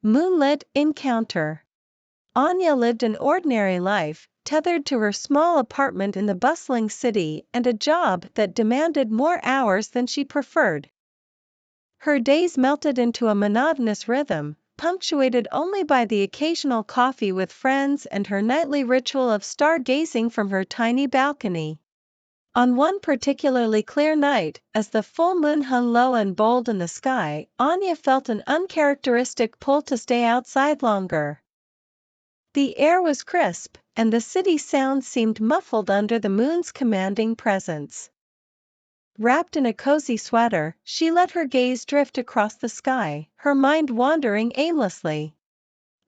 Moonlit encounter. Anya lived an ordinary life, tethered to her small apartment in the bustling city and a job that demanded more hours than she preferred. Her days melted into a monotonous rhythm, punctuated only by the occasional coffee with friends and her nightly ritual of stargazing from her tiny balcony. On one particularly clear night, as the full moon hung low and bold in the sky, Anya felt an uncharacteristic pull to stay outside longer. The air was crisp, and the city sounds seemed muffled under the moon's commanding presence. Wrapped in a cozy sweater, she let her gaze drift across the sky, her mind wandering aimlessly.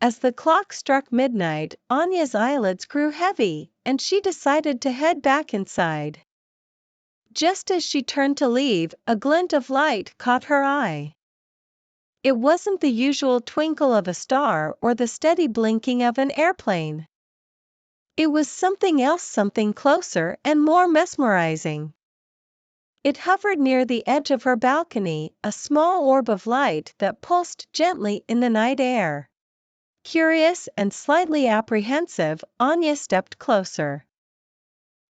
As the clock struck midnight, Anya's eyelids grew heavy, and she decided to head back inside. Just as she turned to leave, a glint of light caught her eye. It wasn't the usual twinkle of a star or the steady blinking of an airplane. It was something else, something closer and more mesmerizing. It hovered near the edge of her balcony, a small orb of light that pulsed gently in the night air. Curious and slightly apprehensive, Anya stepped closer.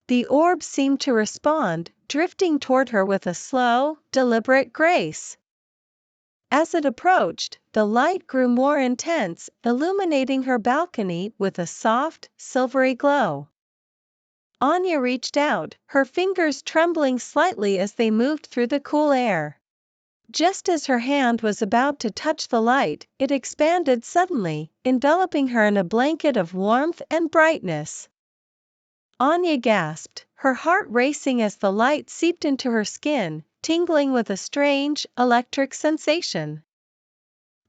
The orb seemed to respond, drifting toward her with a slow, deliberate grace. As it approached, the light grew more intense, illuminating her balcony with a soft, silvery glow. Anya reached out, her fingers trembling slightly as they moved through the cool air. Just as her hand was about to touch the light, it expanded suddenly, enveloping her in a blanket of warmth and brightness. Anya gasped, her heart racing as the light seeped into her skin, tingling with a strange, electric sensation.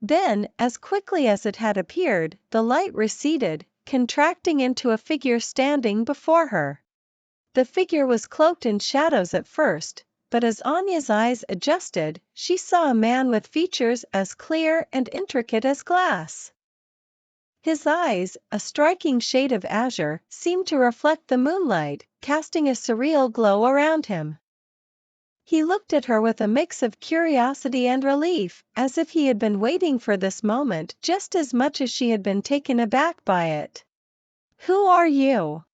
Then, as quickly as it had appeared, the light receded, contracting into a figure standing before her. The figure was cloaked in shadows at first, but as Anya's eyes adjusted, she saw a man with features as clear and intricate as glass. His eyes, a striking shade of azure, seemed to reflect the moonlight, casting a surreal glow around him. He looked at her with a mix of curiosity and relief, as if he had been waiting for this moment just as much as she had been taken aback by it. "Who are you?"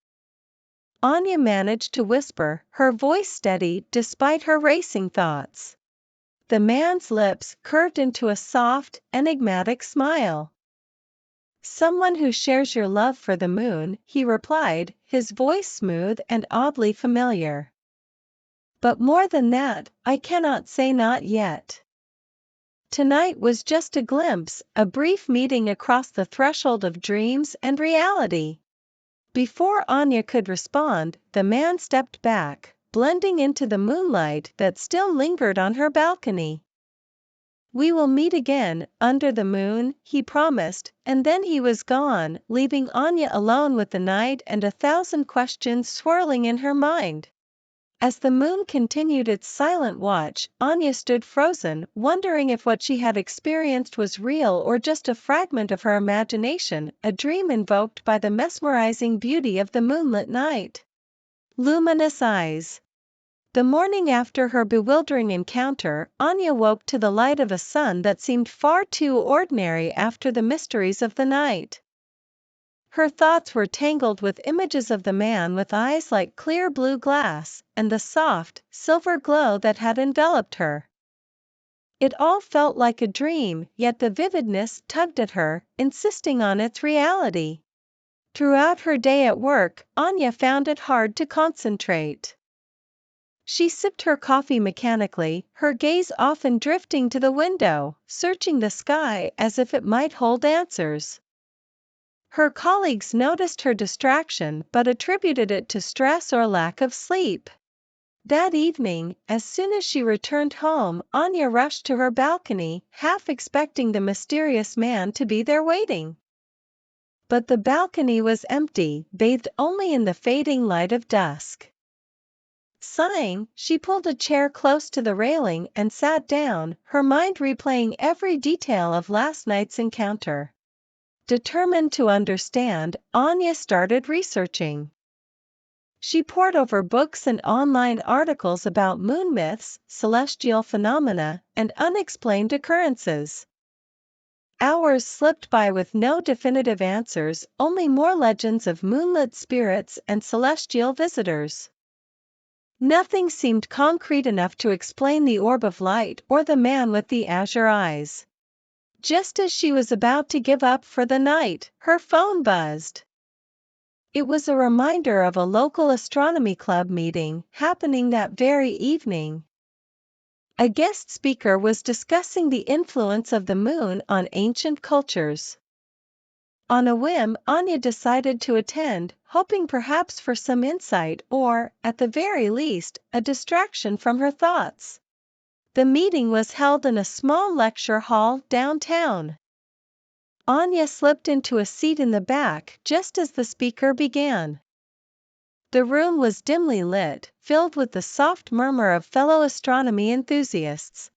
Anya managed to whisper, her voice steady despite her racing thoughts. The man's lips curved into a soft, enigmatic smile. "Someone who shares your love for the moon," he replied, his voice smooth and oddly familiar. "But more than that, I cannot say, not yet. Tonight was just a glimpse, a brief meeting across the threshold of dreams and reality." Before Anya could respond, the man stepped back, blending into the moonlight that still lingered on her balcony. "We will meet again, under the moon," he promised, and then he was gone, leaving Anya alone with the night and 1,000 questions swirling in her mind. As the moon continued its silent watch, Anya stood frozen, wondering if what she had experienced was real or just a fragment of her imagination, a dream invoked by the mesmerizing beauty of the moonlit night. Luminous eyes. The morning after her bewildering encounter, Anya woke to the light of a sun that seemed far too ordinary after the mysteries of the night. Her thoughts were tangled with images of the man with eyes like clear blue glass, and the soft, silver glow that had enveloped her. It all felt like a dream, yet the vividness tugged at her, insisting on its reality. Throughout her day at work, Anya found it hard to concentrate. She sipped her coffee mechanically, her gaze often drifting to the window, searching the sky as if it might hold answers. Her colleagues noticed her distraction but attributed it to stress or lack of sleep. That evening, as soon as she returned home, Anya rushed to her balcony, half expecting the mysterious man to be there waiting. But the balcony was empty, bathed only in the fading light of dusk. Sighing, she pulled a chair close to the railing and sat down, her mind replaying every detail of last night's encounter. Determined to understand, Anya started researching. She pored over books and online articles about moon myths, celestial phenomena, and unexplained occurrences. Hours slipped by with no definitive answers, only more legends of moonlit spirits and celestial visitors. Nothing seemed concrete enough to explain the orb of light or the man with the azure eyes. Just as she was about to give up for the night, her phone buzzed. It was a reminder of a local astronomy club meeting happening that very evening. A guest speaker was discussing the influence of the moon on ancient cultures. On a whim, Anya decided to attend, hoping perhaps for some insight or, at the very least, a distraction from her thoughts. The meeting was held in a small lecture hall downtown. Anya slipped into a seat in the back just as the speaker began. The room was dimly lit, filled with the soft murmur of fellow astronomy enthusiasts.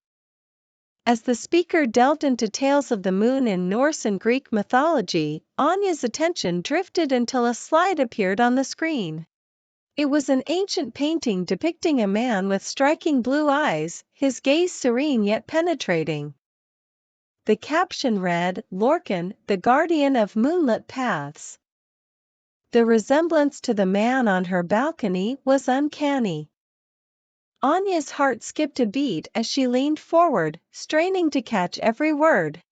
As the speaker delved into tales of the moon in Norse and Greek mythology, Anya's attention drifted until a slide appeared on the screen. It was an ancient painting depicting a man with striking blue eyes, his gaze serene yet penetrating. The caption read, "Lorcan, the guardian of moonlit paths." The resemblance to the man on her balcony was uncanny. Anya's heart skipped a beat as she leaned forward, straining to catch every word.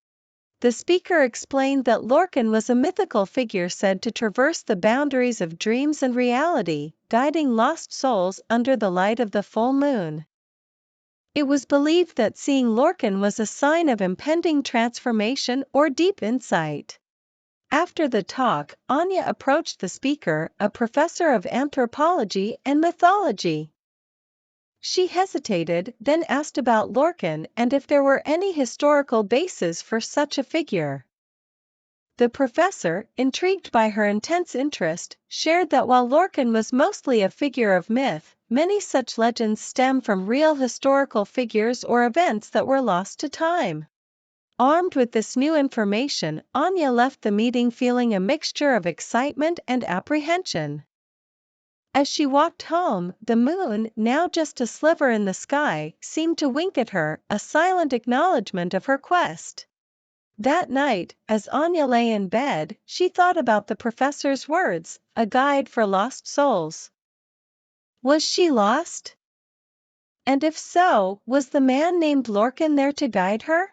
The speaker explained that Lorcan was a mythical figure said to traverse the boundaries of dreams and reality, guiding lost souls under the light of the full moon. It was believed that seeing Lorcan was a sign of impending transformation or deep insight. After the talk, Anya approached the speaker, a professor of anthropology and mythology. She hesitated, then asked about Lorcan and if there were any historical basis for such a figure. The professor, intrigued by her intense interest, shared that while Lorcan was mostly a figure of myth, many such legends stem from real historical figures or events that were lost to time. Armed with this new information, Anya left the meeting feeling a mixture of excitement and apprehension. As she walked home, the moon, now just a sliver in the sky, seemed to wink at her, a silent acknowledgement of her quest. That night, as Anya lay in bed, she thought about the professor's words, a guide for lost souls. Was she lost? And if so, was the man named Lorcan there to guide her?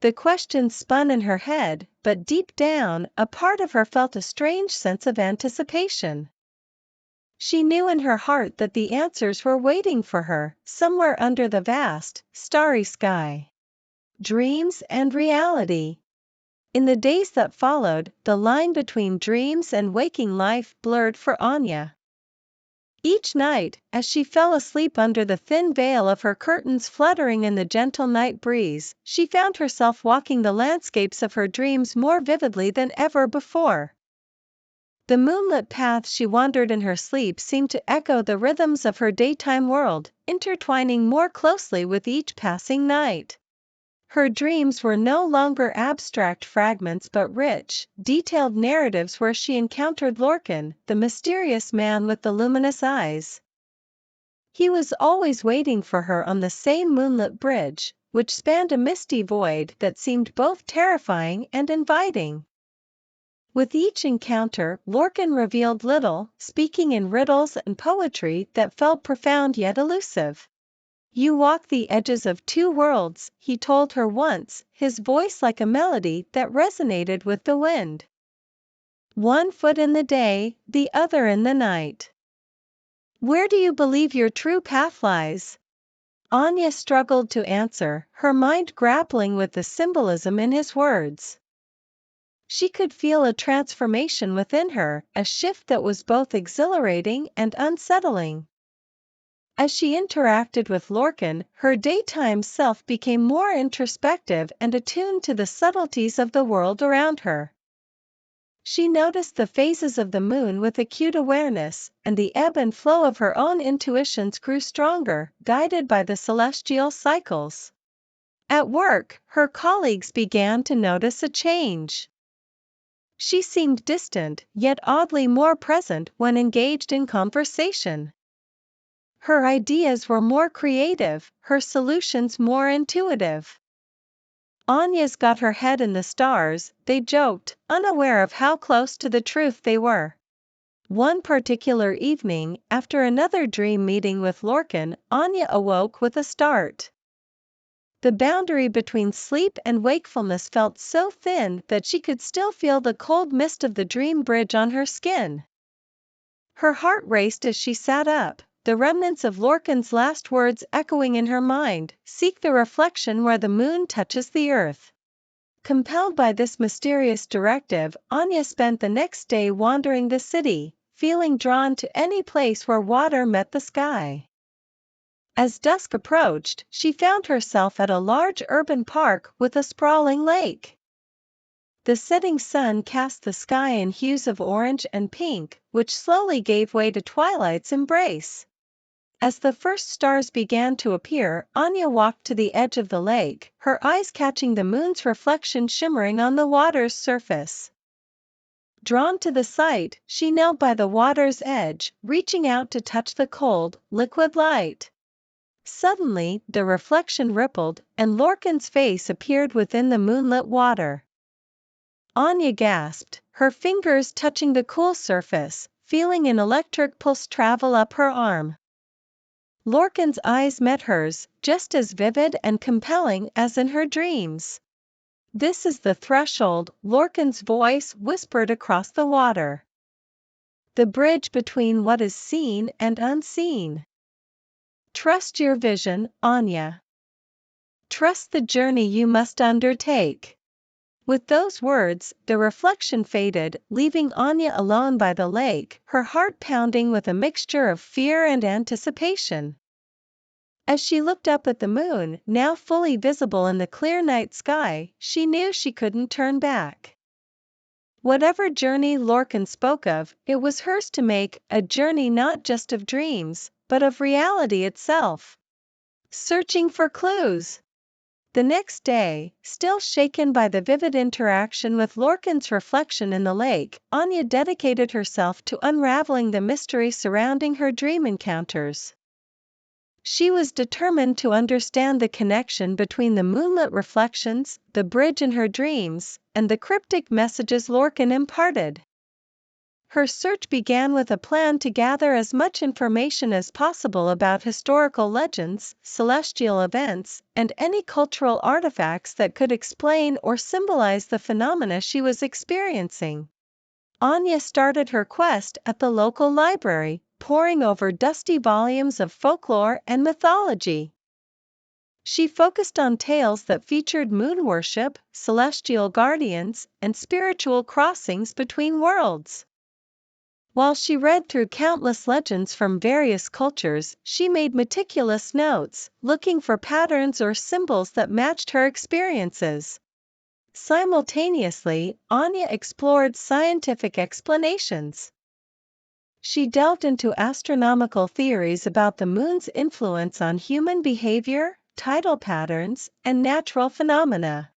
The question spun in her head, but deep down, a part of her felt a strange sense of anticipation. She knew in her heart that the answers were waiting for her, somewhere under the vast, starry sky. Dreams and reality. In the days that followed, the line between dreams and waking life blurred for Anya. Each night, as she fell asleep under the thin veil of her curtains fluttering in the gentle night breeze, she found herself walking the landscapes of her dreams more vividly than ever before. The moonlit paths she wandered in her sleep seemed to echo the rhythms of her daytime world, intertwining more closely with each passing night. Her dreams were no longer abstract fragments but rich, detailed narratives where she encountered Lorcan, the mysterious man with the luminous eyes. He was always waiting for her on the same moonlit bridge, which spanned a misty void that seemed both terrifying and inviting. With each encounter, Lorcan revealed little, speaking in riddles and poetry that felt profound yet elusive. "You walk the edges of two worlds," he told her once, his voice like a melody that resonated with the wind. "One foot in the day, the other in the night. Where do you believe your true path lies?" Anya struggled to answer, her mind grappling with the symbolism in his words. She could feel a transformation within her, a shift that was both exhilarating and unsettling. As she interacted with Lorcan, her daytime self became more introspective and attuned to the subtleties of the world around her. She noticed the phases of the moon with acute awareness, and the ebb and flow of her own intuitions grew stronger, guided by the celestial cycles. At work, her colleagues began to notice a change. She seemed distant, yet oddly more present when engaged in conversation. Her ideas were more creative, her solutions more intuitive. Anya's got her head in the stars, they joked, unaware of how close to the truth they were. One particular evening, after another dream meeting with Lorcan, Anya awoke with a start. The boundary between sleep and wakefulness felt so thin that she could still feel the cold mist of the dream bridge on her skin. Her heart raced as she sat up, the remnants of Lorcan's last words echoing in her mind, "Seek the reflection where the moon touches the earth." Compelled by this mysterious directive, Anya spent the next day wandering the city, feeling drawn to any place where water met the sky. As dusk approached, she found herself at a large urban park with a sprawling lake. The setting sun cast the sky in hues of orange and pink, which slowly gave way to twilight's embrace. As the first stars began to appear, Anya walked to the edge of the lake, her eyes catching the moon's reflection shimmering on the water's surface. Drawn to the sight, she knelt by the water's edge, reaching out to touch the cold, liquid light. Suddenly, the reflection rippled, and Lorcan's face appeared within the moonlit water. Anya gasped, her fingers touching the cool surface, feeling an electric pulse travel up her arm. Lorcan's eyes met hers, just as vivid and compelling as in her dreams. "This is the threshold," Lorcan's voice whispered across the water. "The bridge between what is seen and unseen. Trust your vision, Anya. Trust the journey you must undertake." With those words, the reflection faded, leaving Anya alone by the lake, her heart pounding with a mixture of fear and anticipation. As she looked up at the moon, now fully visible in the clear night sky, she knew she couldn't turn back. Whatever journey Lorcan spoke of, it was hers to make, a journey not just of dreams, but of reality itself. Searching for clues. The next day, still shaken by the vivid interaction with Lorcan's reflection in the lake, Anya dedicated herself to unraveling the mystery surrounding her dream encounters. She was determined to understand the connection between the moonlit reflections, the bridge in her dreams, and the cryptic messages Lorcan imparted. Her search began with a plan to gather as much information as possible about historical legends, celestial events, and any cultural artifacts that could explain or symbolize the phenomena she was experiencing. Anya started her quest at the local library, poring over dusty volumes of folklore and mythology. She focused on tales that featured moon worship, celestial guardians, and spiritual crossings between worlds. While she read through countless legends from various cultures, she made meticulous notes, looking for patterns or symbols that matched her experiences. Simultaneously, Anya explored scientific explanations. She delved into astronomical theories about the moon's influence on human behavior, tidal patterns, and natural phenomena.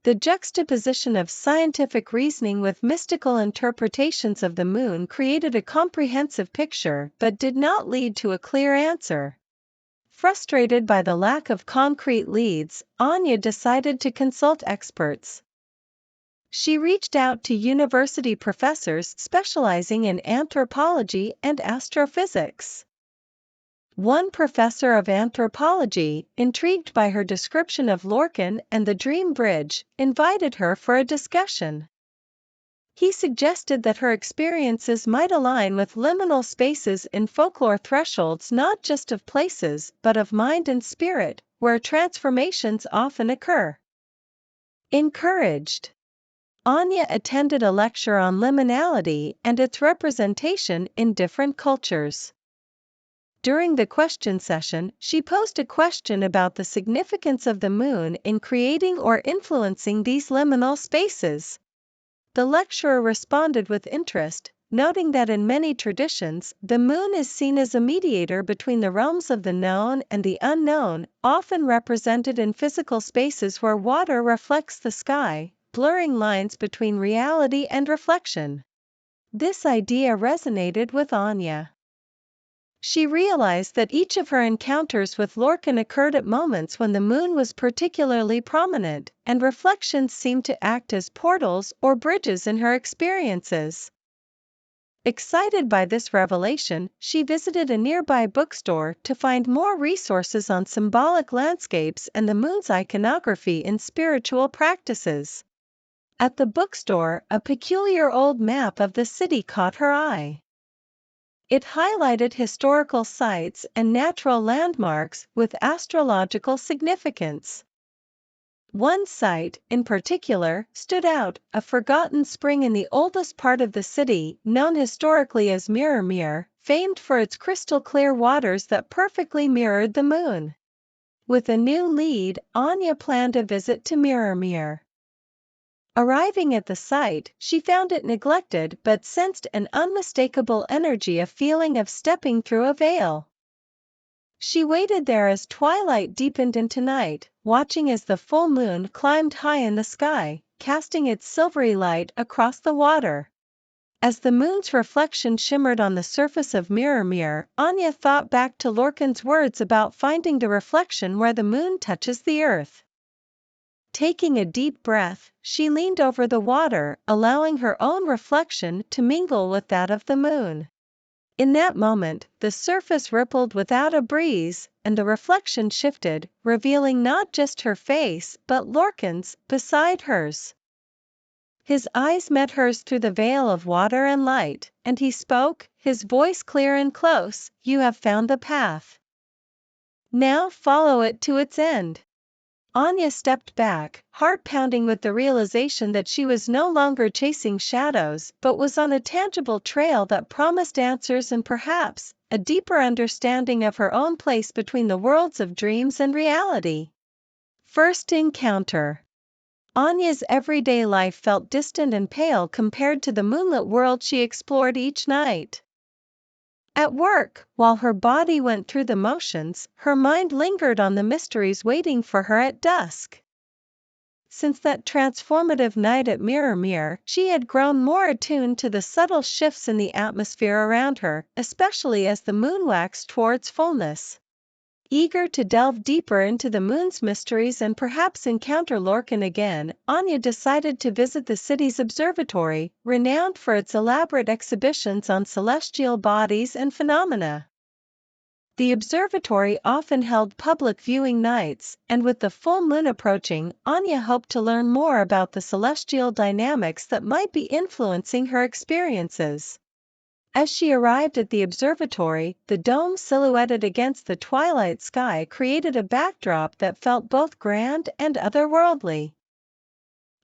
The juxtaposition of scientific reasoning with mystical interpretations of the moon created a comprehensive picture but did not lead to a clear answer. Frustrated by the lack of concrete leads, Anya decided to consult experts. She reached out to university professors specializing in anthropology and astrophysics. One professor of anthropology, intrigued by her description of Lorcan and the Dream Bridge, invited her for a discussion. He suggested that her experiences might align with liminal spaces in folklore, thresholds not just of places but of mind and spirit, where transformations often occur. Encouraged, Anya attended a lecture on liminality and its representation in different cultures. During the question session, she posed a question about the significance of the moon in creating or influencing these liminal spaces. The lecturer responded with interest, noting that in many traditions, the moon is seen as a mediator between the realms of the known and the unknown, often represented in physical spaces where water reflects the sky, blurring lines between reality and reflection. This idea resonated with Anya. She realized that each of her encounters with Lorcan occurred at moments when the moon was particularly prominent, and reflections seemed to act as portals or bridges in her experiences. Excited by this revelation, she visited a nearby bookstore to find more resources on symbolic landscapes and the moon's iconography in spiritual practices. At the bookstore, a peculiar old map of the city caught her eye. It highlighted historical sites and natural landmarks with astrological significance. One site, in particular, stood out, a forgotten spring in the oldest part of the city, known historically as Mirror, famed for its crystal-clear waters that perfectly mirrored the moon. With a new lead, Anya planned a visit to Mirror. Arriving at the site, she found it neglected but sensed an unmistakable energy, a feeling of stepping through a veil. She waited there as twilight deepened into night, watching as the full moon climbed high in the sky, casting its silvery light across the water. As the moon's reflection shimmered on the surface of Mirror, Anya thought back to Lorcan's words about finding the reflection where the moon touches the earth. Taking a deep breath, she leaned over the water, allowing her own reflection to mingle with that of the moon. In that moment, the surface rippled without a breeze, and the reflection shifted, revealing not just her face but Lorcan's, beside hers. His eyes met hers through the veil of water and light, and he spoke, his voice clear and close, "You have found the path. Now follow it to its end." Anya stepped back, heart pounding with the realization that she was no longer chasing shadows but was on a tangible trail that promised answers and perhaps a deeper understanding of her own place between the worlds of dreams and reality. First encounter. Anya's everyday life felt distant and pale compared to the moonlit world she explored each night. At work, while her body went through the motions, her mind lingered on the mysteries waiting for her at dusk. Since that transformative night at Mirror, she had grown more attuned to the subtle shifts in the atmosphere around her, especially as the moon waxed towards fullness. Eager to delve deeper into the moon's mysteries and perhaps encounter Lorcan again, Anya decided to visit the city's observatory, renowned for its elaborate exhibitions on celestial bodies and phenomena. The observatory often held public viewing nights, and with the full moon approaching, Anya hoped to learn more about the celestial dynamics that might be influencing her experiences. As she arrived at the observatory, the dome silhouetted against the twilight sky created a backdrop that felt both grand and otherworldly.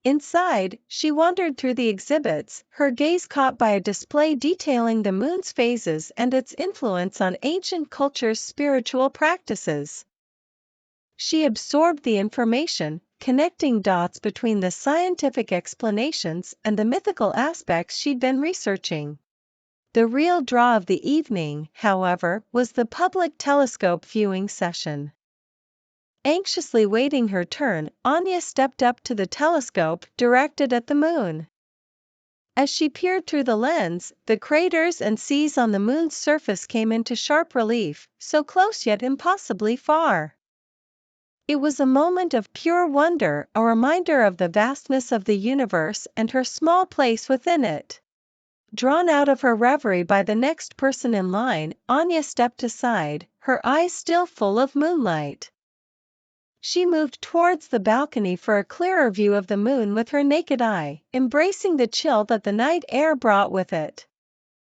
Inside, she wandered through the exhibits, her gaze caught by a display detailing the moon's phases and its influence on ancient culture's spiritual practices. She absorbed the information, connecting dots between the scientific explanations and the mythical aspects she'd been researching. The real draw of the evening, however, was the public telescope viewing session. Anxiously waiting her turn, Anya stepped up to the telescope directed at the moon. As she peered through the lens, the craters and seas on the moon's surface came into sharp relief, so close yet impossibly far. It was a moment of pure wonder, a reminder of the vastness of the universe and her small place within it. Drawn out of her reverie by the next person in line, Anya stepped aside, her eyes still full of moonlight. She moved towards the balcony for a clearer view of the moon with her naked eye, embracing the chill that the night air brought with it.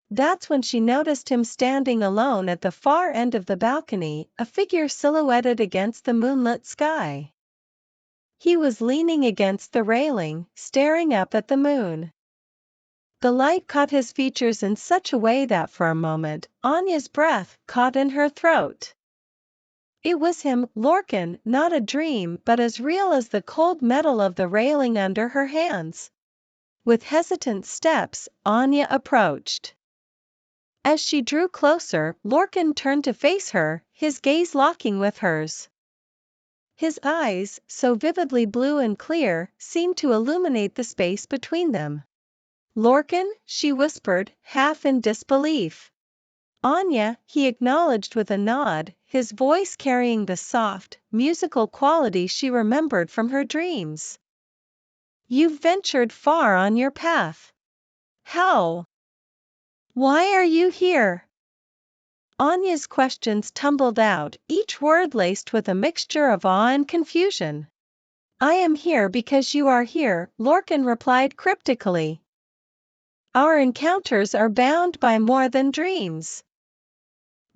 That's when she noticed him standing alone at the far end of the balcony, a figure silhouetted against the moonlit sky. He was leaning against the railing, staring up at the moon. The light caught his features in such a way that for a moment, Anya's breath caught in her throat. It was him, Lorcan, not a dream but as real as the cold metal of the railing under her hands. With hesitant steps, Anya approached. As she drew closer, Lorcan turned to face her, his gaze locking with hers. His eyes, so vividly blue and clear, seemed to illuminate the space between them. "Lorcan," she whispered, half in disbelief. Anya, he acknowledged with a nod, his voice carrying the soft, musical quality she remembered from her dreams. You've ventured far on your path. How? Why are you here? Anya's questions tumbled out, each word laced with a mixture of awe and confusion. I am here because you are here, Lorcan replied cryptically. Our encounters are bound by more than dreams.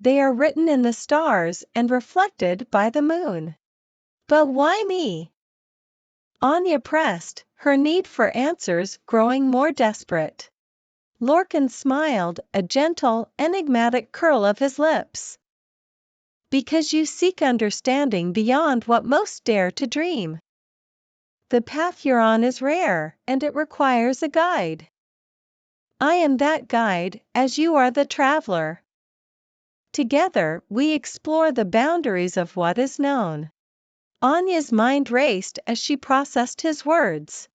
They are written in the stars and reflected by the moon. But why me? Anya pressed, her need for answers growing more desperate. Lorcan smiled, a gentle, enigmatic curl of his lips. Because you seek understanding beyond what most dare to dream. The path you're on is rare, and it requires a guide. I am that guide, as you are the traveler. Together, we explore the boundaries of what is known. Anya's mind raced as she processed his words.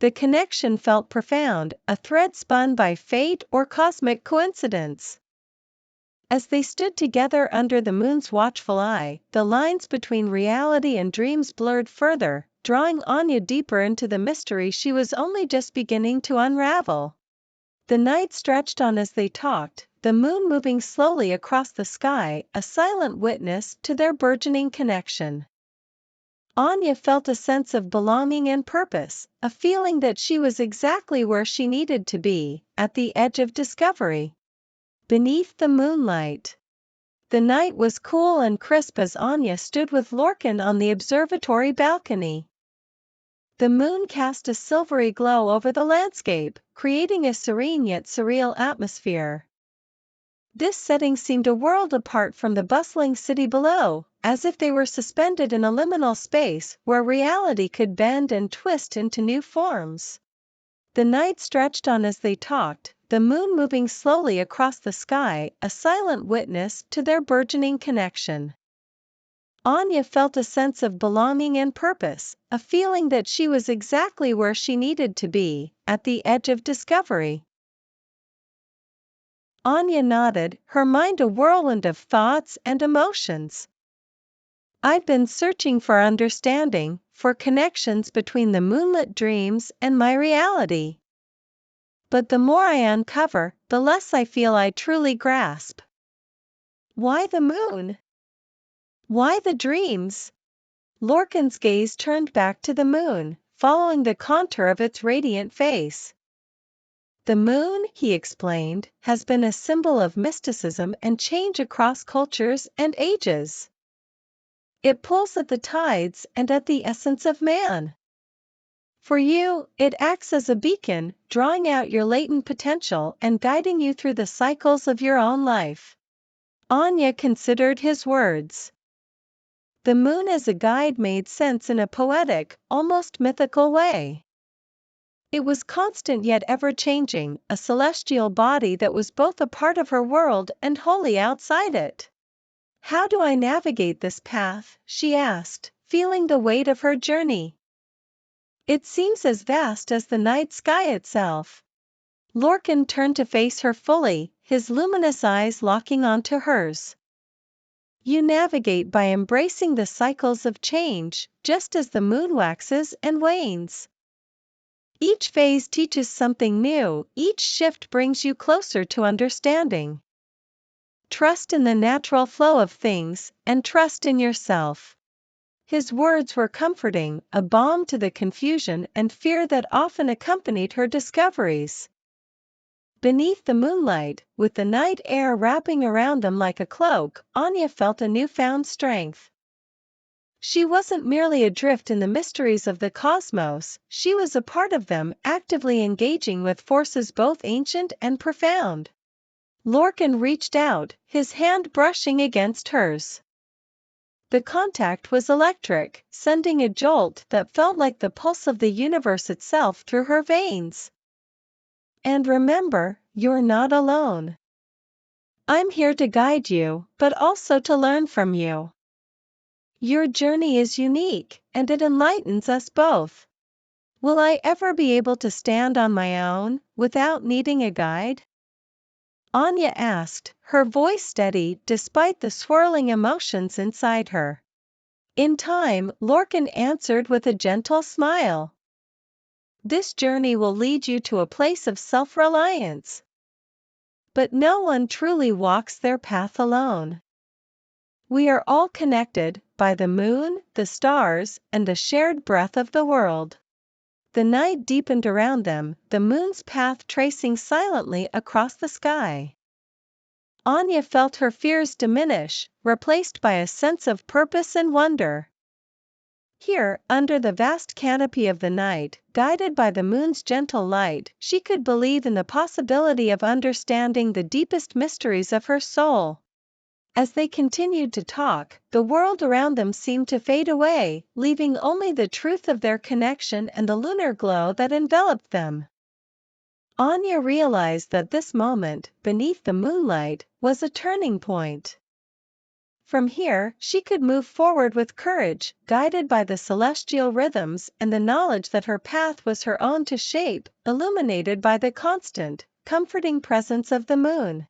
The connection felt profound, a thread spun by fate or cosmic coincidence. As they stood together under the moon's watchful eye, the lines between reality and dreams blurred further, drawing Anya deeper into the mystery she was only just beginning to unravel. The night stretched on as they talked, the moon moving slowly across the sky, a silent witness to their burgeoning connection. Anya felt a sense of belonging and purpose, a feeling that she was exactly where she needed to be, at the edge of discovery. Beneath the moonlight. The night was cool and crisp as Anya stood with Lorcan on the observatory balcony. The moon cast a silvery glow over the landscape, creating a serene yet surreal atmosphere. This setting seemed a world apart from the bustling city below, as if they were suspended in a liminal space where reality could bend and twist into new forms. The night stretched on as they talked, the moon moving slowly across the sky, a silent witness to their burgeoning connection. Anya felt a sense of belonging and purpose, a feeling that she was exactly where she needed to be, at the edge of discovery. Anya nodded, her mind a whirlwind of thoughts and emotions. I've been searching for understanding, for connections between the moonlit dreams and my reality. But the more I uncover, the less I feel I truly grasp. Why the moon? Why the dreams? Lorcan's gaze turned back to the moon, following the contour of its radiant face. The moon, he explained, has been a symbol of mysticism and change across cultures and ages. It pulls at the tides and at the essence of man. For you, it acts as a beacon, drawing out your latent potential and guiding you through the cycles of your own life. Anya considered his words. The moon as a guide made sense in a poetic, almost mythical way. It was constant yet ever-changing, a celestial body that was both a part of her world and wholly outside it. How do I navigate this path? She asked, feeling the weight of her journey. It seems as vast as the night sky itself. Lorcan turned to face her fully, his luminous eyes locking onto hers. You navigate by embracing the cycles of change, just as the moon waxes and wanes. Each phase teaches something new, each shift brings you closer to understanding. Trust in the natural flow of things, and trust in yourself. His words were comforting, a balm to the confusion and fear that often accompanied her discoveries. Beneath the moonlight, with the night air wrapping around them like a cloak, Anya felt a newfound strength. She wasn't merely adrift in the mysteries of the cosmos, she was a part of them, actively engaging with forces both ancient and profound. Lorcan reached out, his hand brushing against hers. The contact was electric, sending a jolt that felt like the pulse of the universe itself through her veins. And remember, you're not alone. I'm here to guide you, but also to learn from you. Your journey is unique, and it enlightens us both. Will I ever be able to stand on my own, without needing a guide? Anya asked, her voice steady despite the swirling emotions inside her. In time, Lorcan answered with a gentle smile. This journey will lead you to a place of self-reliance. But no one truly walks their path alone. We are all connected by the moon, the stars, and the shared breath of the world. The night deepened around them, the moon's path tracing silently across the sky. Anya felt her fears diminish, replaced by a sense of purpose and wonder. Here, under the vast canopy of the night, guided by the moon's gentle light, she could believe in the possibility of understanding the deepest mysteries of her soul. As they continued to talk, the world around them seemed to fade away, leaving only the truth of their connection and the lunar glow that enveloped them. Anya realized that this moment, beneath the moonlight, was a turning point. From here, she could move forward with courage, guided by the celestial rhythms and the knowledge that her path was her own to shape, illuminated by the constant, comforting presence of the moon.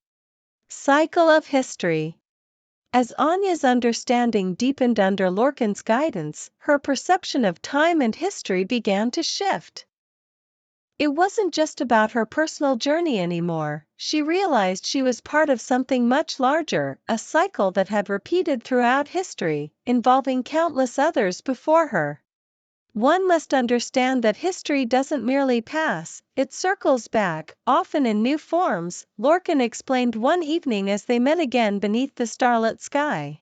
Cycle of history. As Anya's understanding deepened under Lorcan's guidance, her perception of time and history began to shift. It wasn't just about her personal journey anymore. She realized she was part of something much larger, a cycle that had repeated throughout history, involving countless others before her. One must understand that history doesn't merely pass, it circles back, often in new forms, Lorcan explained one evening as they met again beneath the starlit sky.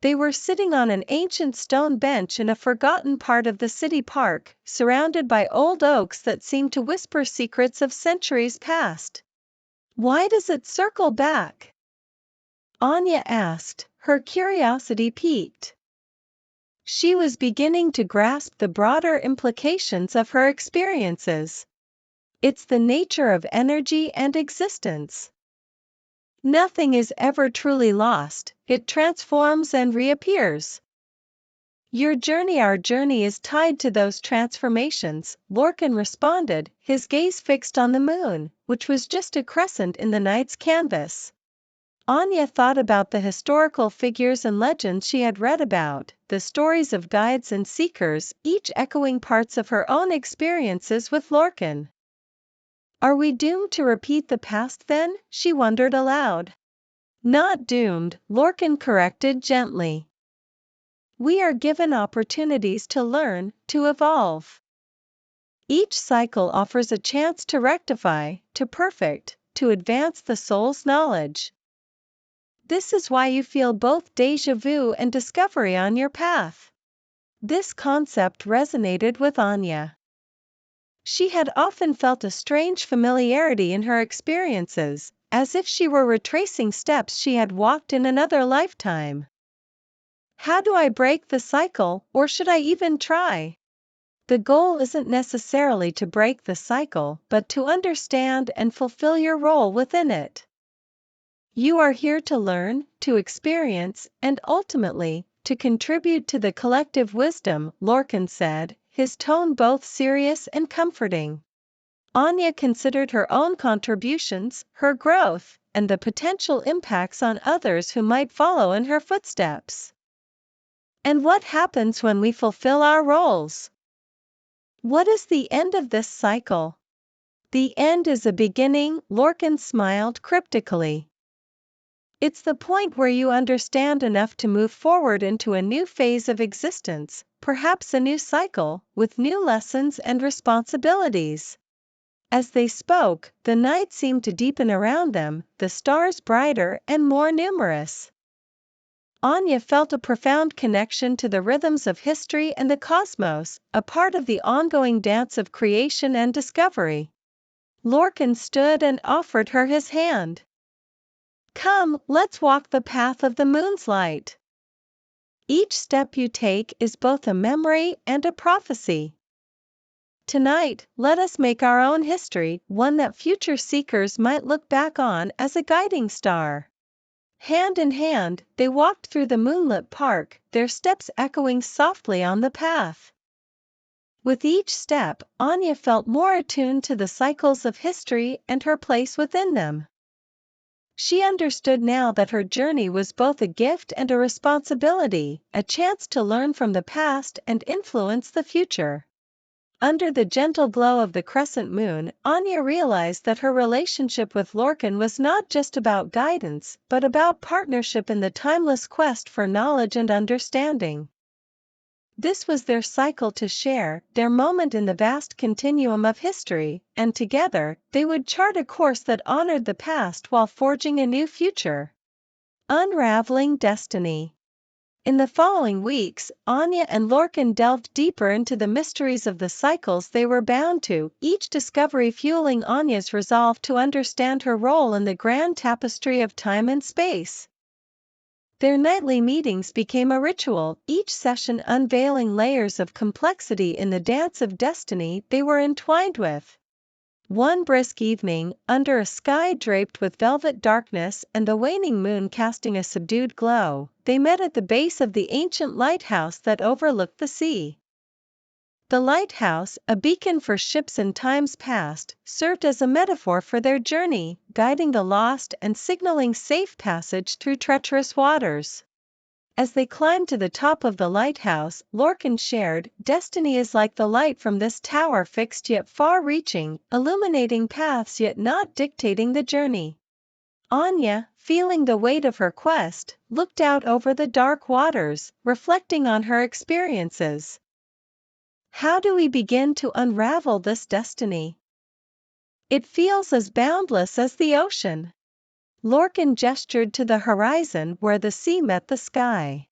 They were sitting on an ancient stone bench in a forgotten part of the city park, surrounded by old oaks that seemed to whisper secrets of centuries past. Why does it circle back? Anya asked, her curiosity piqued. She was beginning to grasp the broader implications of her experiences. It's the nature of energy and existence. Nothing is ever truly lost, it transforms and reappears. Our journey is tied to those transformations, Lorcan responded, his gaze fixed on the moon, which was just a crescent in the night's canvas. Anya thought about the historical figures and legends she had read about, the stories of guides and seekers, each echoing parts of her own experiences with Lorcan. Are we doomed to repeat the past then? She wondered aloud. Not doomed, Lorcan corrected gently. We are given opportunities to learn, to evolve. Each cycle offers a chance to rectify, to perfect, to advance the soul's knowledge. This is why you feel both déjà vu and discovery on your path. This concept resonated with Anya. She had often felt a strange familiarity in her experiences, as if she were retracing steps she had walked in another lifetime. How do I break the cycle, or should I even try? The goal isn't necessarily to break the cycle, but to understand and fulfill your role within it. You are here to learn, to experience, and ultimately, to contribute to the collective wisdom, Lorcan said, his tone both serious and comforting. Anya considered her own contributions, her growth, and the potential impacts on others who might follow in her footsteps. And what happens when we fulfill our roles? What is the end of this cycle? The end is a beginning, Lorcan smiled cryptically. It's the point where you understand enough to move forward into a new phase of existence, perhaps a new cycle, with new lessons and responsibilities. As they spoke, the night seemed to deepen around them, the stars brighter and more numerous. Anya felt a profound connection to the rhythms of history and the cosmos, a part of the ongoing dance of creation and discovery. Lorcan stood and offered her his hand. Come, let's walk the path of the moon's light. Each step you take is both a memory and a prophecy. Tonight, let us make our own history, one that future seekers might look back on as a guiding star. Hand in hand, they walked through the moonlit park, their steps echoing softly on the path. With each step, Anya felt more attuned to the cycles of history and her place within them. She understood now that her journey was both a gift and a responsibility, a chance to learn from the past and influence the future. Under the gentle glow of the crescent moon, Anya realized that her relationship with Lorcan was not just about guidance, but about partnership in the timeless quest for knowledge and understanding. This was their cycle to share, their moment in the vast continuum of history, and together, they would chart a course that honored the past while forging a new future. Unraveling Destiny. In the following weeks, Anya and Lorcan delved deeper into the mysteries of the cycles they were bound to, each discovery fueling Anya's resolve to understand her role in the grand tapestry of time and space. Their nightly meetings became a ritual, each session unveiling layers of complexity in the dance of destiny they were entwined with. One brisk evening, under a sky draped with velvet darkness and the waning moon casting a subdued glow, they met at the base of the ancient lighthouse that overlooked the sea. The lighthouse, a beacon for ships in times past, served as a metaphor for their journey, guiding the lost and signaling safe passage through treacherous waters. As they climbed to the top of the lighthouse, Lorcan shared, "Destiny is like the light from this tower, fixed yet far-reaching, illuminating paths yet not dictating the journey." Anya, feeling the weight of her quest, looked out over the dark waters, reflecting on her experiences. How do we begin to unravel this destiny? It feels as boundless as the ocean. Lorcan gestured to the horizon where the sea met the sky.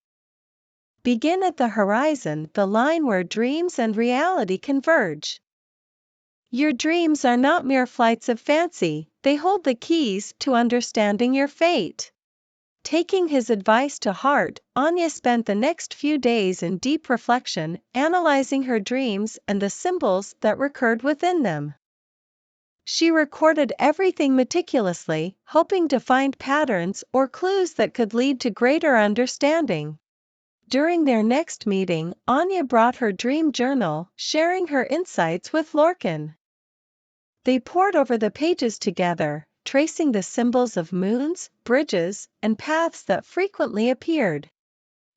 Begin at the horizon, the line where dreams and reality converge. Your dreams are not mere flights of fancy, they hold the keys to understanding your fate. Taking his advice to heart, Anya spent the next few days in deep reflection, analyzing her dreams and the symbols that recurred within them. She recorded everything meticulously, hoping to find patterns or clues that could lead to greater understanding. During their next meeting, Anya brought her dream journal, sharing her insights with Lorcan. They pored over the pages together, tracing the symbols of moons, bridges, and paths that frequently appeared.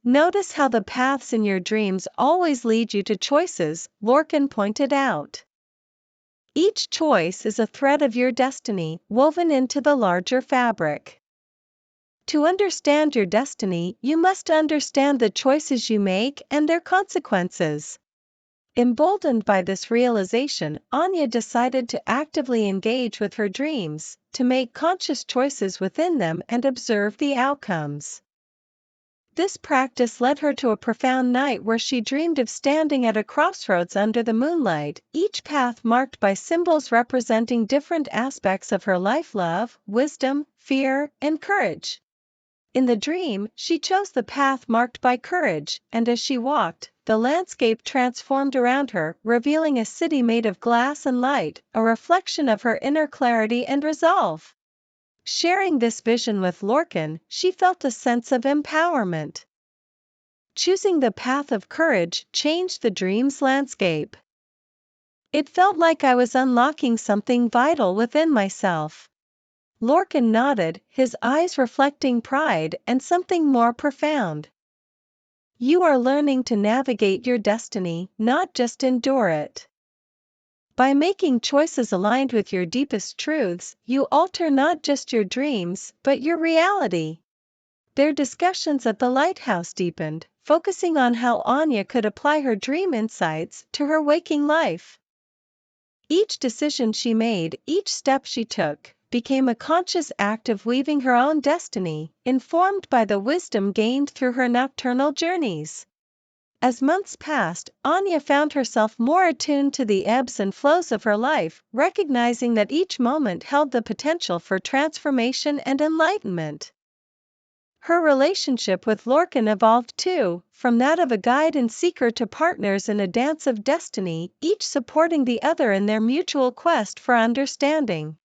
Notice how the paths in your dreams always lead you to choices, Lorcan pointed out. Each choice is a thread of your destiny, woven into the larger fabric. To understand your destiny, you must understand the choices you make and their consequences. Emboldened by this realization, Anya decided to actively engage with her dreams, to make conscious choices within them and observe the outcomes. This practice led her to a profound night where she dreamed of standing at a crossroads under the moonlight, each path marked by symbols representing different aspects of her life: love, wisdom, fear, and courage. In the dream, she chose the path marked by courage, and as she walked, the landscape transformed around her, revealing a city made of glass and light, a reflection of her inner clarity and resolve. Sharing this vision with Lorcan, she felt a sense of empowerment. Choosing the path of courage changed the dream's landscape. It felt like I was unlocking something vital within myself. Lorcan nodded, his eyes reflecting pride and something more profound. You are learning to navigate your destiny, not just endure it. By making choices aligned with your deepest truths, you alter not just your dreams, but your reality. Their discussions at the lighthouse deepened, focusing on how Anya could apply her dream insights to her waking life. Each decision she made, each step she took, became a conscious act of weaving her own destiny, informed by the wisdom gained through her nocturnal journeys. As months passed, Anya found herself more attuned to the ebbs and flows of her life, recognizing that each moment held the potential for transformation and enlightenment. Her relationship with Lorcan evolved too, from that of a guide and seeker to partners in a dance of destiny, each supporting the other in their mutual quest for understanding.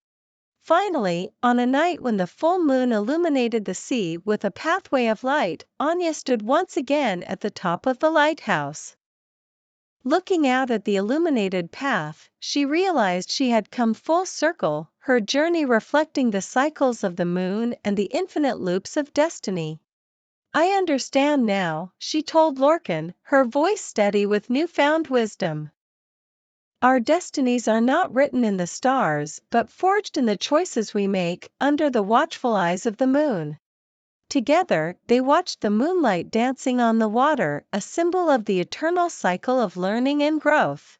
Finally, on a night when the full moon illuminated the sea with a pathway of light, Anya stood once again at the top of the lighthouse. Looking out at the illuminated path, she realized she had come full circle, her journey reflecting the cycles of the moon and the infinite loops of destiny. I understand now, she told Lorcan, her voice steady with newfound wisdom. Our destinies are not written in the stars but forged in the choices we make under the watchful eyes of the moon. Together, they watched the moonlight dancing on the water, a symbol of the eternal cycle of learning and growth.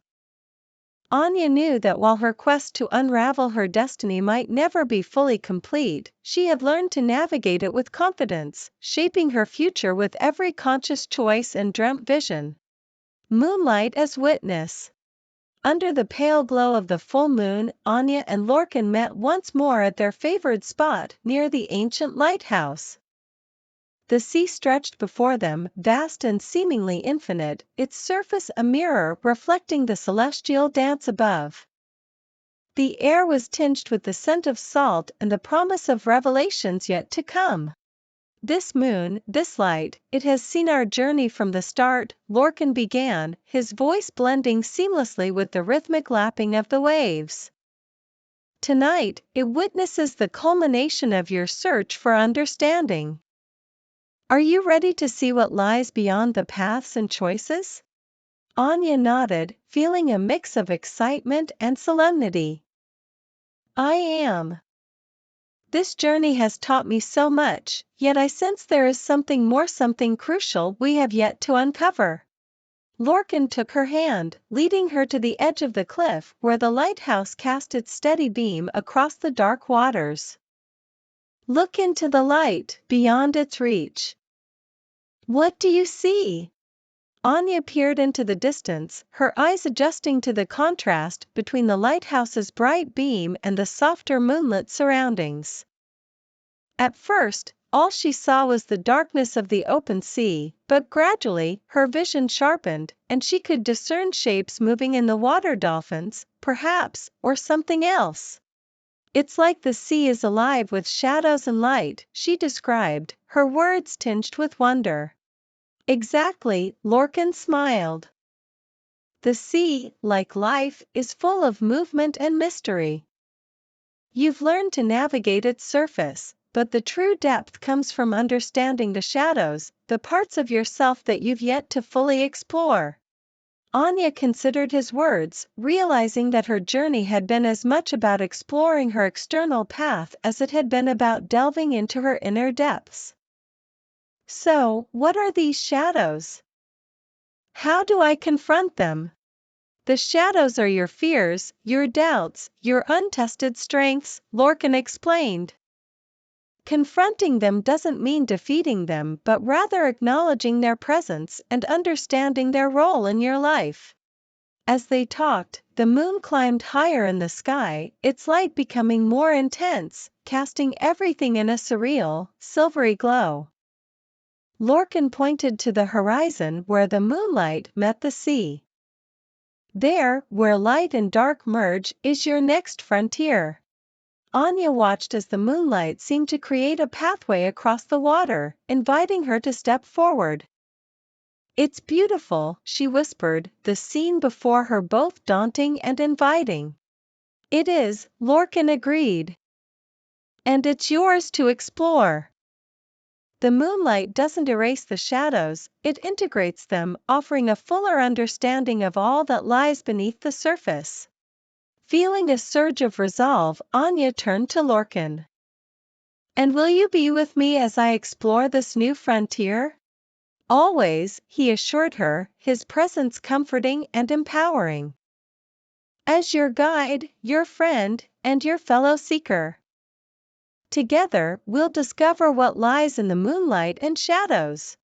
Anya knew that while her quest to unravel her destiny might never be fully complete, she had learned to navigate it with confidence, shaping her future with every conscious choice and dreamt vision. Moonlight as witness. Under the pale glow of the full moon, Anya and Lorcan met once more at their favored spot near the ancient lighthouse. The sea stretched before them, vast and seemingly infinite, its surface a mirror reflecting the celestial dance above. The air was tinged with the scent of salt and the promise of revelations yet to come. This moon, this light, it has seen our journey from the start, Lorcan began, his voice blending seamlessly with the rhythmic lapping of the waves. Tonight, it witnesses the culmination of your search for understanding. Are you ready to see what lies beyond the paths and choices? Anya nodded, feeling a mix of excitement and solemnity. I am. This journey has taught me so much, yet I sense there is something more, something crucial we have yet to uncover. Lorcan took her hand, leading her to the edge of the cliff where the lighthouse cast its steady beam across the dark waters. Look into the light, beyond its reach. What do you see? Anya peered into the distance, her eyes adjusting to the contrast between the lighthouse's bright beam and the softer moonlit surroundings. At first, all she saw was the darkness of the open sea, but gradually, her vision sharpened, and she could discern shapes moving in the water, dolphins, perhaps, or something else. It's like the sea is alive with shadows and light, she described, her words tinged with wonder. Exactly, Lorcan smiled. The sea, like life, is full of movement and mystery. You've learned to navigate its surface, but the true depth comes from understanding the shadows, the parts of yourself that you've yet to fully explore. Anya considered his words, realizing that her journey had been as much about exploring her external path as it had been about delving into her inner depths. So, what are these shadows? How do I confront them? The shadows are your fears, your doubts, your untested strengths, Lorcan explained. Confronting them doesn't mean defeating them but rather acknowledging their presence and understanding their role in your life. As they talked, the moon climbed higher in the sky, its light becoming more intense, casting everything in a surreal, silvery glow. Lorcan pointed to the horizon where the moonlight met the sea. There, where light and dark merge, is your next frontier. Anya watched as the moonlight seemed to create a pathway across the water, inviting her to step forward. It's beautiful, she whispered, the scene before her both daunting and inviting. It is, Lorcan agreed. And it's yours to explore. The moonlight doesn't erase the shadows, it integrates them, offering a fuller understanding of all that lies beneath the surface. Feeling a surge of resolve, Anya turned to Lorcan. And will you be with me as I explore this new frontier? Always, he assured her, his presence comforting and empowering. As your guide, your friend, and your fellow seeker. Together, we'll discover what lies in the moonlight and shadows.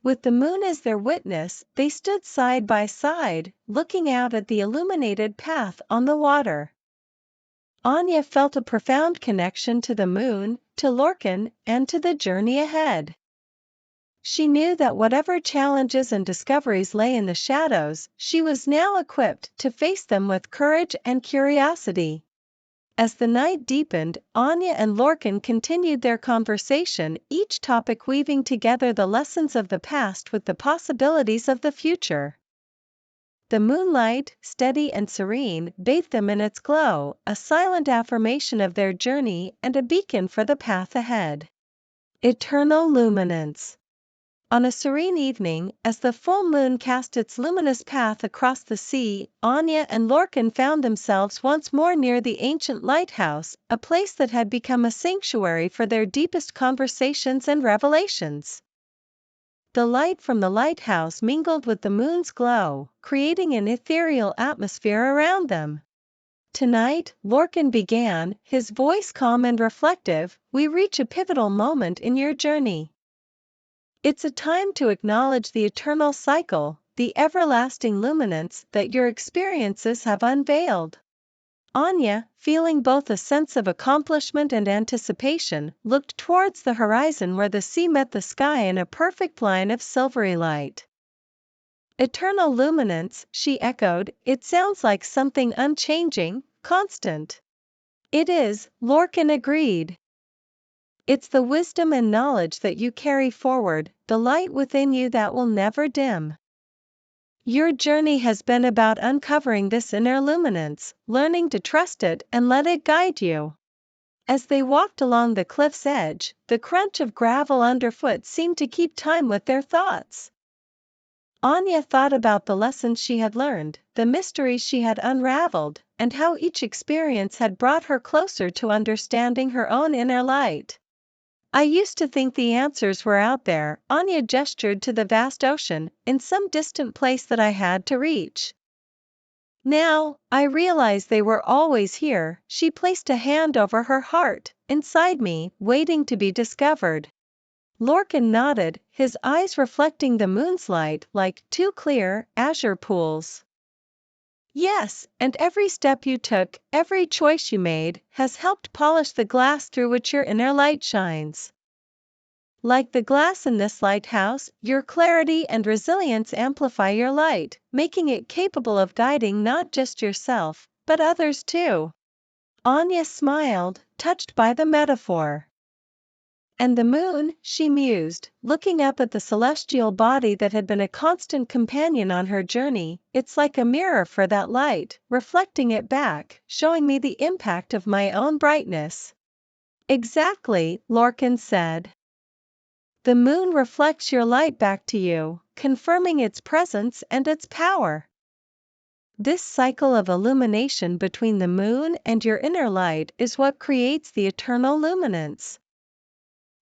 With the moon as their witness, they stood side by side, looking out at the illuminated path on the water. Anya felt a profound connection to the moon, to Lorcan, and to the journey ahead. She knew that whatever challenges and discoveries lay in the shadows, she was now equipped to face them with courage and curiosity. As the night deepened, Anya and Lorcan continued their conversation, each topic weaving together the lessons of the past with the possibilities of the future. The moonlight, steady and serene, bathed them in its glow, a silent affirmation of their journey and a beacon for the path ahead. Eternal luminance. On a serene evening, as the full moon cast its luminous path across the sea, Anya and Lorcan found themselves once more near the ancient lighthouse, a place that had become a sanctuary for their deepest conversations and revelations. The light from the lighthouse mingled with the moon's glow, creating an ethereal atmosphere around them. Tonight, Lorcan began, his voice calm and reflective, we reach a pivotal moment in your journey. It's a time to acknowledge the eternal cycle, the everlasting luminance that your experiences have unveiled. Anya, feeling both a sense of accomplishment and anticipation, looked towards the horizon where the sea met the sky in a perfect line of silvery light. Eternal luminance, she echoed, it sounds like something unchanging, constant. It is, Lorcan agreed. It's the wisdom and knowledge that you carry forward, the light within you that will never dim. Your journey has been about uncovering this inner luminance, learning to trust it and let it guide you. As they walked along the cliff's edge, the crunch of gravel underfoot seemed to keep time with their thoughts. Anya thought about the lessons she had learned, the mysteries she had unraveled, and how each experience had brought her closer to understanding her own inner light. I used to think the answers were out there, Anya gestured to the vast ocean, in some distant place that I had to reach. Now, I realize they were always here, she placed a hand over her heart, inside me, waiting to be discovered. Lorcan nodded, his eyes reflecting the moon's light like two clear, azure pools. Yes, and every step you took, every choice you made, has helped polish the glass through which your inner light shines. Like the glass in this lighthouse, your clarity and resilience amplify your light, making it capable of guiding not just yourself, but others too. Anya smiled, touched by the metaphor. And the moon, she mused, looking up at the celestial body that had been a constant companion on her journey, it's like a mirror for that light, reflecting it back, showing me the impact of my own brightness. Exactly, Lorcan said. The moon reflects your light back to you, confirming its presence and its power. This cycle of illumination between the moon and your inner light is what creates the eternal luminance.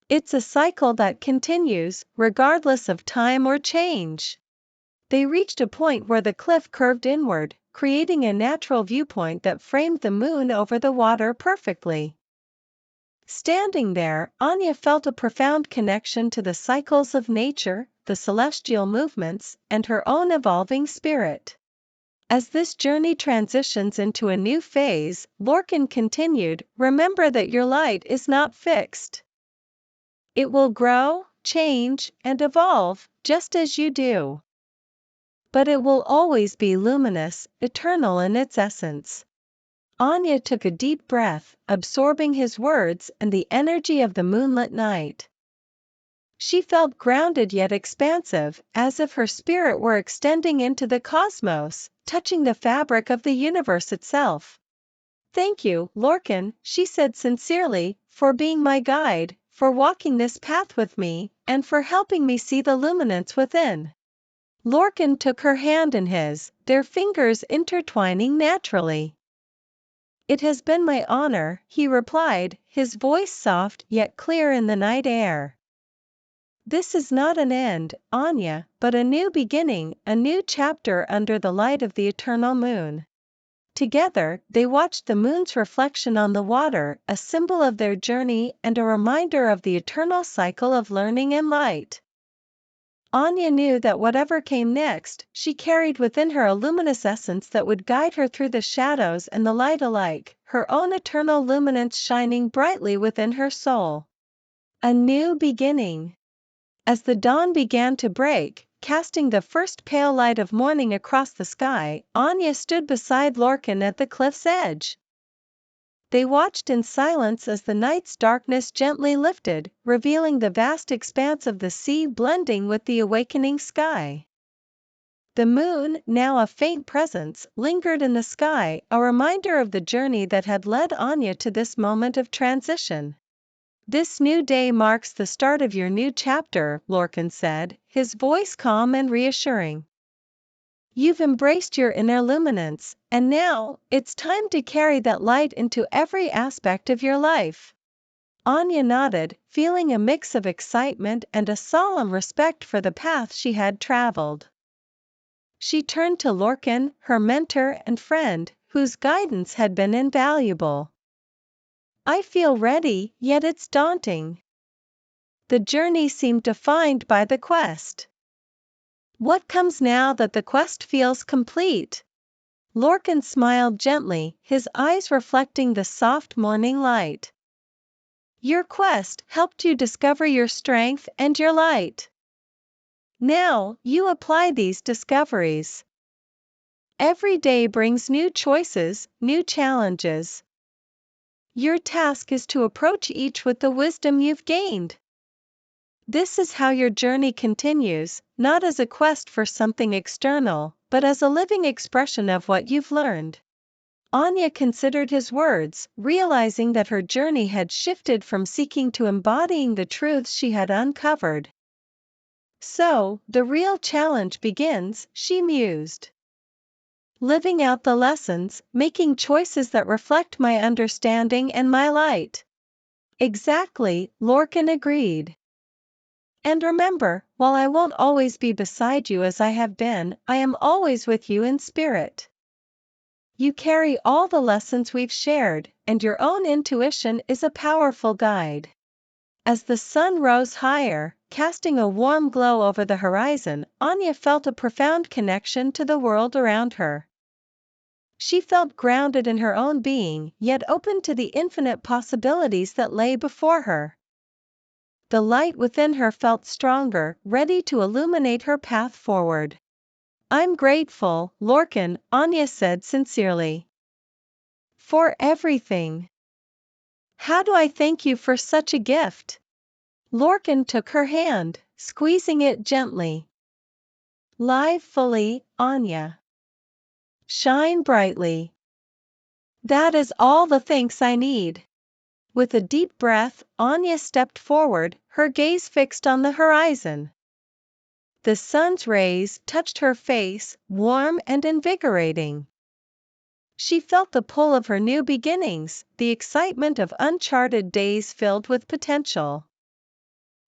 It's a cycle that continues, regardless of time or change. They reached a point where the cliff curved inward, creating a natural viewpoint that framed the moon over the water perfectly. Standing there, Anya felt a profound connection to the cycles of nature, the celestial movements, and her own evolving spirit. As this journey transitions into a new phase, Lorcan continued, remember that your light is not fixed. It will grow, change, and evolve, just as you do. But it will always be luminous, eternal in its essence. Anya took a deep breath, absorbing his words and the energy of the moonlit night. She felt grounded yet expansive, as if her spirit were extending into the cosmos, touching the fabric of the universe itself. Thank you, Lorcan, she said sincerely, for being my guide, for walking this path with me, and for helping me see the luminance within. Lorcan took her hand in his, their fingers intertwining naturally. It has been my honor, he replied, his voice soft yet clear in the night air. This is not an end, Anya, but a new beginning, a new chapter under the light of the eternal moon. Together, they watched the moon's reflection on the water, a symbol of their journey and a reminder of the eternal cycle of learning and light. Anya knew that whatever came next, she carried within her a luminous essence that would guide her through the shadows and the light alike, her own eternal luminance shining brightly within her soul. A new beginning. As the dawn began to break, casting the first pale light of morning across the sky, Anya stood beside Lorcan at the cliff's edge. They watched in silence as the night's darkness gently lifted, revealing the vast expanse of the sea blending with the awakening sky. The moon, now a faint presence, lingered in the sky, a reminder of the journey that had led Anya to this moment of transition. "This new day marks the start of your new chapter," Lorcan said, his voice calm and reassuring. "You've embraced your inner luminance, and now, it's time to carry that light into every aspect of your life." Anya nodded, feeling a mix of excitement and a solemn respect for the path she had traveled. She turned to Lorcan, her mentor and friend, whose guidance had been invaluable. "I feel ready, yet it's daunting. The journey seemed defined by the quest. What comes now that the quest feels complete?" Lorcan smiled gently, his eyes reflecting the soft morning light. "Your quest helped you discover your strength and your light. Now, you apply these discoveries. Every day brings new choices, new challenges. Your task is to approach each with the wisdom you've gained. This is how your journey continues, not as a quest for something external, but as a living expression of what you've learned." Anya considered his words, realizing that her journey had shifted from seeking to embodying the truths she had uncovered. "So, the real challenge begins," she mused. "Living out the lessons, making choices that reflect my understanding and my light." "Exactly," Lorcan agreed. "And remember, while I won't always be beside you as I have been, I am always with you in spirit. You carry all the lessons we've shared, and your own intuition is a powerful guide." As the sun rose higher, casting a warm glow over the horizon, Anya felt a profound connection to the world around her. She felt grounded in her own being, yet open to the infinite possibilities that lay before her. The light within her felt stronger, ready to illuminate her path forward. "I'm grateful, Lorcan," Anya said sincerely. "For everything. How do I thank you for such a gift?" Lorcan took her hand, squeezing it gently. "Live fully, Anya. Shine brightly. That is all the thanks I need." With a deep breath, Anya stepped forward, her gaze fixed on the horizon. The sun's rays touched her face, warm and invigorating. She felt the pull of her new beginnings, the excitement of uncharted days filled with potential.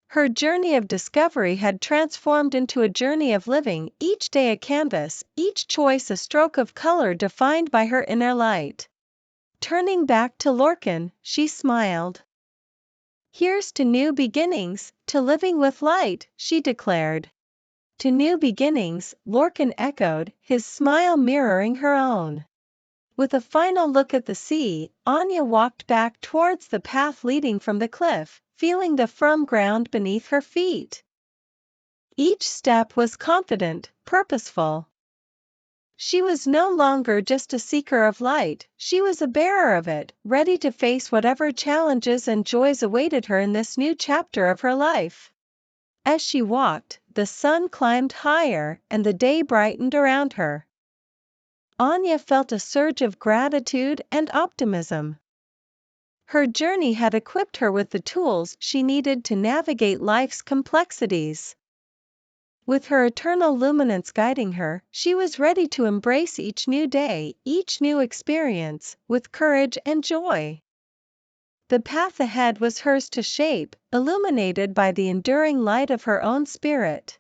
Her journey of discovery had transformed into a journey of living, each day a canvas, each choice a stroke of color defined by her inner light. Turning back to Lorcan, she smiled. "Here's to new beginnings, to living with light," she declared. "To new beginnings," Lorcan echoed, his smile mirroring her own. With a final look at the sea, Anya walked back towards the path leading from the cliff, feeling the firm ground beneath her feet. Each step was confident, purposeful. She was no longer just a seeker of light, she was a bearer of it, ready to face whatever challenges and joys awaited her in this new chapter of her life. As she walked, the sun climbed higher, and the day brightened around her. Anya felt a surge of gratitude and optimism. Her journey had equipped her with the tools she needed to navigate life's complexities. With her eternal luminance guiding her, she was ready to embrace each new day, each new experience, with courage and joy. The path ahead was hers to shape, illuminated by the enduring light of her own spirit.